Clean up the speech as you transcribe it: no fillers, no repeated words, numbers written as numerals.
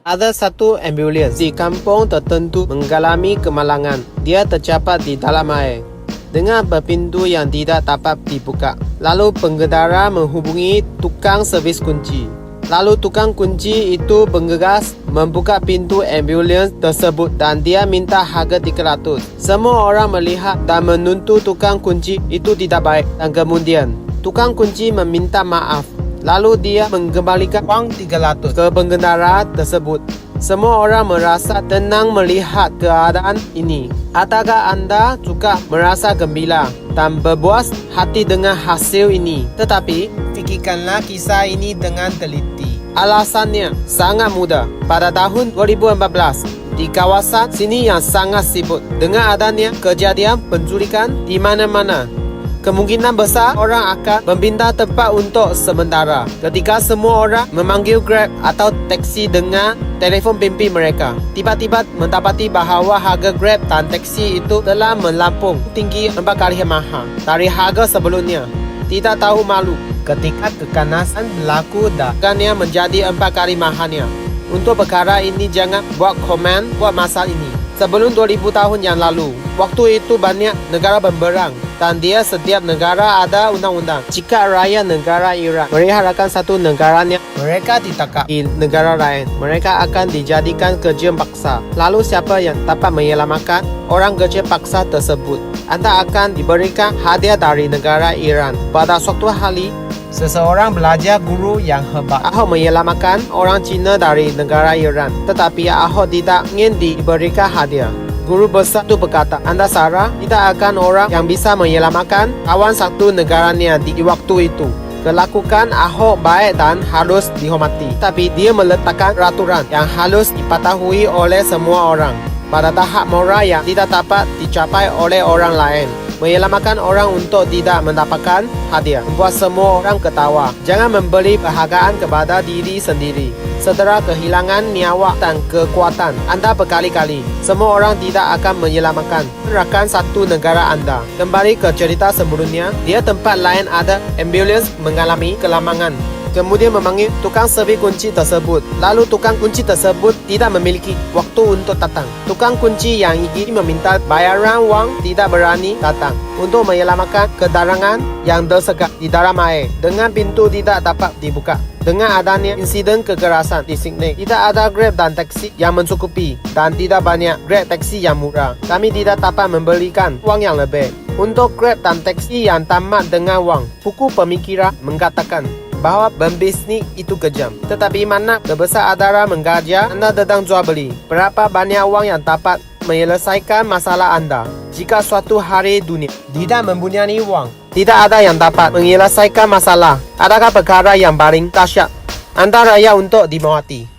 Ada satu ambulans di kampung tertentu mengalami kemalangan. Dia tercapai di dalam air dengan pintu yang tidak dapat dibuka. Lalu pengendara menghubungi tukang servis kunci. Lalu tukang kunci itu bergegas membuka pintu ambulans tersebut dan dia minta harga 300. Semua orang melihat dan menuntut tukang kunci itu tidak baik. Dan kemudian tukang kunci meminta maaf. Lalu dia mengembalikan uang 300 ke pengendara tersebut. Semua orang merasa tenang melihat keadaan ini. Adakah anda juga merasa gembira dan berpuas hati dengan hasil ini? Tetapi, fikirkanlah kisah ini dengan teliti. Alasannya sangat mudah. Pada tahun 2014, di kawasan sini yang sangat sibuk dengan adanya kejadian penculikan di mana-mana, kemungkinan besar orang akan meminta tempat untuk sementara. Ketika semua orang memanggil Grab atau taksi dengan telefon bimbit mereka, tiba-tiba mendapati bahawa harga Grab dan taksi itu telah melampau tinggi 4 kali mahal dari harga sebelumnya. Tidak tahu malu ketika kekanasan berlaku dan yang menjadi 4 kali mahalnya. Untuk perkara ini jangan buat komen buat masalah ini. Sebelum 2000 tahun yang lalu, waktu itu banyak negara berperang dan dia setiap negara ada undang-undang. Jika rakyat negara Iran melihatkan satu negaranya, mereka ditangkap di negara lain, mereka akan dijadikan kerja paksa. Lalu siapa yang dapat menyelamatkan orang kerja paksa tersebut? Anda akan diberikan hadiah dari negara Iran. Pada suatu hari, seseorang belajar guru yang hebat. Ahok menyelamatkan orang Cina dari negara Iran, tetapi Ahok tidak ingin diberikan hadiah. Guru besar itu berkata, anda salah, tidak akan orang yang bisa menyelamatkan kawan satu negaranya di waktu itu. Kelakuan Ahok baik dan harus dihormati, tapi dia meletakkan peraturan yang harus dipatuhi oleh semua orang. Pada tahap moral yang tidak dapat dicapai oleh orang lain, menyelamatkan orang untuk tidak mendapatkan hadiah membuat semua orang ketawa. Jangan memberi penghargaan kepada diri sendiri setelah kehilangan nyawa dan kekuatan anda berkali-kali. Semua orang tidak akan menyelamatkan rakan satu negara anda. Kembali ke cerita sebelumnya, di tempat lain ada ambulans mengalami kemalangan. Kemudian memanggil tukang servis kunci tersebut. Lalu tukang kunci tersebut tidak memiliki waktu untuk datang. Tukang kunci yang ingin meminta bayaran uang tidak berani datang untuk menyelamatkan kendaraan yang tersekat di dalam air dengan pintu tidak dapat dibuka. Dengan adanya insiden kekerasan di Sydney, tidak ada Grab dan taksi yang mencukupi dan tidak banyak Grab taksi yang murah. Kami tidak dapat memberikan uang yang lebih untuk Grab dan taksi yang tamat dengan uang. Buku pemikiran mengatakan bahawa berbisnis itu kejam, tetapi mana terbesar adalah mengajar anda tentang jual beli. Berapa banyak uang yang dapat menyelesaikan masalah anda? Jika suatu hari dunia tidak mempunyai uang, tidak ada yang dapat menyelesaikan masalah. Adakah perkara yang paling dahsyat anda raya untuk dimati?